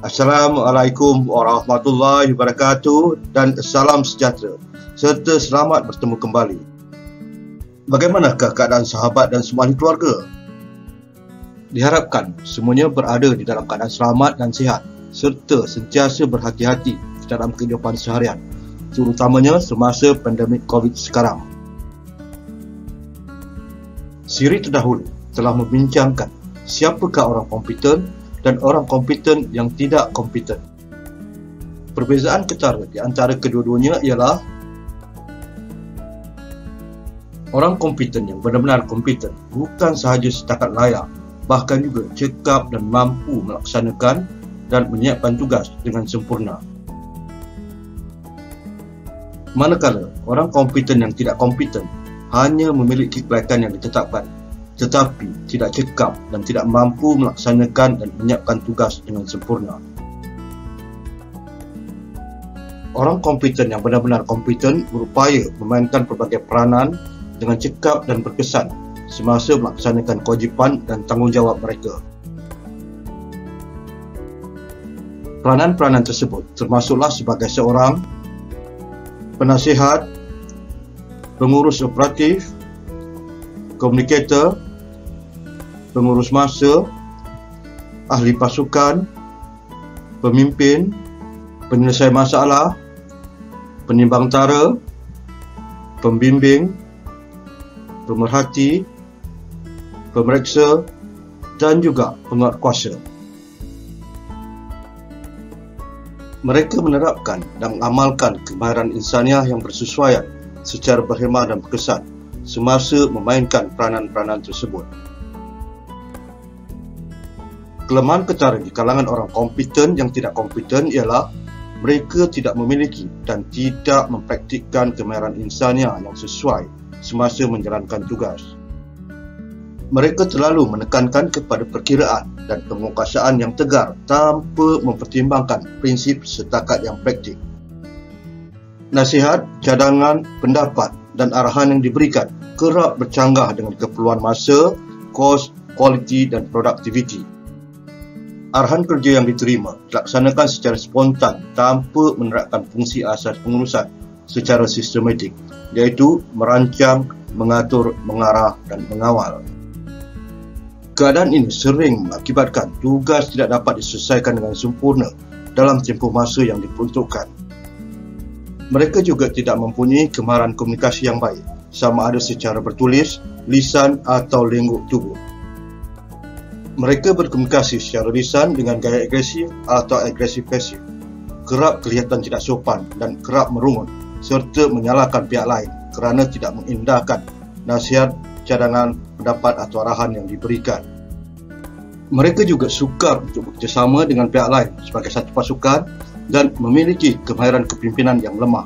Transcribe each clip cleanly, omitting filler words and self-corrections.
Assalamualaikum warahmatullahi wabarakatuh dan salam sejahtera serta selamat bertemu kembali. Bagaimanakah keadaan sahabat dan semua ahli keluarga? Diharapkan semuanya berada di dalam keadaan selamat dan sihat serta sentiasa berhati-hati di dalam kehidupan seharian, terutamanya semasa pandemik COVID sekarang. Siri terdahulu telah membincangkan siapakah orang kompeten dan orang kompeten yang tidak kompeten. Perbezaan ketara di antara kedua-duanya ialah orang kompeten yang benar-benar kompeten bukan sahaja setakat layak, bahkan juga cekap dan mampu melaksanakan dan menyiapkan tugas dengan sempurna. Manakala orang kompeten yang tidak kompeten hanya memiliki kelayakan yang ditetapkan, tetapi tidak cekap dan tidak mampu melaksanakan dan menyiapkan tugas dengan sempurna. Orang kompeten yang benar-benar kompeten berupaya memainkan pelbagai peranan dengan cekap dan berkesan semasa melaksanakan kewajipan dan tanggungjawab mereka. Peranan-peranan tersebut termasuklah sebagai seorang penasihat, pengurus operatif, komunikator, pengurus masa, ahli pasukan, pemimpin, penyelesai masalah, penimbang tara, pembimbing, pemerhati, pemeriksa dan juga penguatkuasa. Mereka menerapkan dan mengamalkan kemahiran insaniah yang bersesuaian secara berhemah dan berkesan semasa memainkan peranan-peranan tersebut. Kelemahan ketara di kalangan orang kompeten yang tidak kompeten ialah mereka tidak memiliki dan tidak mempraktikkan kemahiran insaniah yang sesuai semasa menjalankan tugas. Mereka terlalu menekankan kepada perkiraan dan penguasaan yang tegar tanpa mempertimbangkan prinsip setakat yang praktik. Nasihat, cadangan, pendapat dan arahan yang diberikan kerap bercanggah dengan keperluan masa, kos, kualiti dan produktiviti. Arahan kerja yang diterima dilaksanakan secara spontan tanpa menerapkan fungsi asas pengurusan secara sistematik, iaitu merancang, mengatur, mengarah dan mengawal. Keadaan ini sering mengakibatkan tugas tidak dapat diselesaikan dengan sempurna dalam tempoh masa yang diperuntukkan. Mereka juga tidak mempunyai kemahiran komunikasi yang baik, sama ada secara bertulis, lisan atau lengguk tubuh. Mereka berkomunikasi secara lisan dengan gaya agresif atau agresif pasif, kerap kelihatan tidak sopan dan kerap merungut serta menyalahkan pihak lain kerana tidak mengindahkan nasihat, cadangan, pendapat atau arahan yang diberikan. Mereka juga sukar untuk bekerjasama dengan pihak lain sebagai satu pasukan dan memiliki kemahiran kepimpinan yang lemah.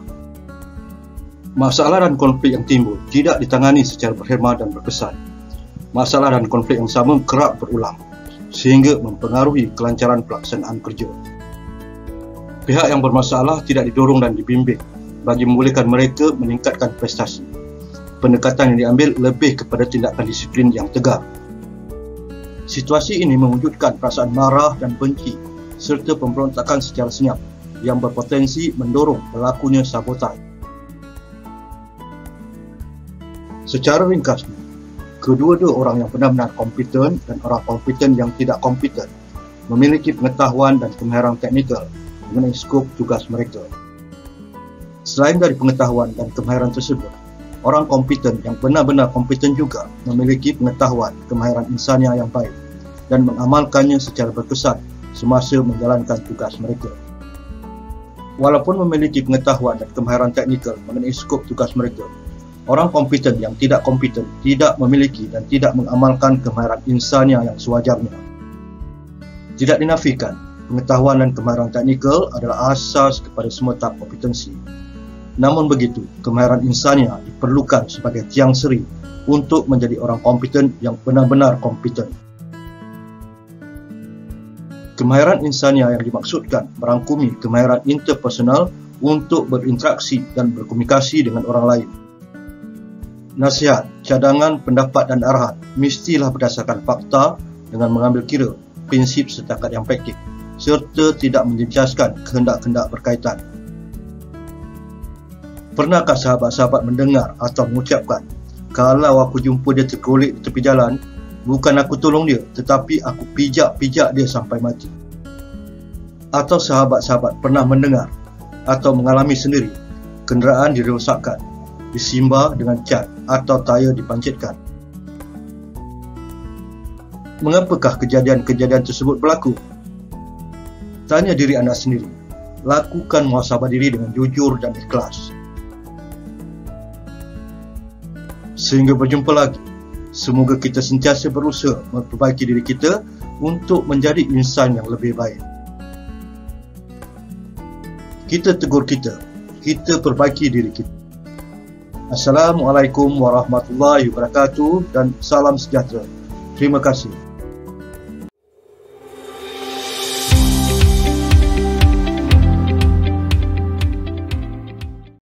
Masalah dan konflik yang timbul tidak ditangani secara berhemah dan berkesan. Masalah dan konflik yang sama kerap berulang, sehingga mempengaruhi kelancaran pelaksanaan kerja. Pihak yang bermasalah tidak didorong dan dibimbing bagi membolehkan mereka meningkatkan prestasi. Pendekatan yang diambil lebih kepada tindakan disiplin yang tegar. Situasi ini mewujudkan perasaan marah dan benci serta pemberontakan secara senyap yang berpotensi mendorong berlakunya sabotaj. Secara ringkasnya, kedua-dua orang yang benar-benar kompeten dan orang kompeten yang tidak kompeten memiliki pengetahuan dan kemahiran teknikal mengenai skop tugas mereka. Selain dari pengetahuan dan kemahiran tersebut, orang kompeten yang benar-benar kompeten juga memiliki pengetahuan kemahiran insaniah yang baik dan mengamalkannya secara berkesan semasa menjalankan tugas mereka. Walaupun memiliki pengetahuan dan kemahiran teknikal mengenai skop tugas mereka, orang kompeten yang tidak kompeten tidak memiliki dan tidak mengamalkan kemahiran insaniah yang sewajarnya. Tidak dinafikan, pengetahuan dan kemahiran teknikal adalah asas kepada semua tahap kompetensi. Namun begitu, kemahiran insaniah diperlukan sebagai tiang seri untuk menjadi orang kompeten yang benar-benar kompeten. Kemahiran insaniah yang dimaksudkan merangkumi kemahiran interpersonal untuk berinteraksi dan berkomunikasi dengan orang lain. Nasihat, cadangan, pendapat dan arahan mestilah berdasarkan fakta dengan mengambil kira prinsip setakat yang praktik serta tidak menjejaskan kehendak-kehendak berkaitan. Pernahkah sahabat-sahabat mendengar atau mengucapkan, kalau aku jumpa dia tergolek di tepi jalan, bukan aku tolong dia, tetapi aku pijak-pijak dia sampai mati? Atau sahabat-sahabat pernah mendengar atau mengalami sendiri kenderaan dirosakkan, disimba dengan cat atau tayar dipancitkan? Mengapakah kejadian-kejadian tersebut berlaku? Tanya diri anda sendiri. Lakukan muhasabah diri dengan jujur dan ikhlas. Sehingga berjumpa lagi, semoga kita sentiasa berusaha memperbaiki diri kita untuk menjadi insan yang lebih baik. Kita tegur kita perbaiki diri kita. Assalamualaikum warahmatullahi wabarakatuh dan salam sejahtera. Terima kasih.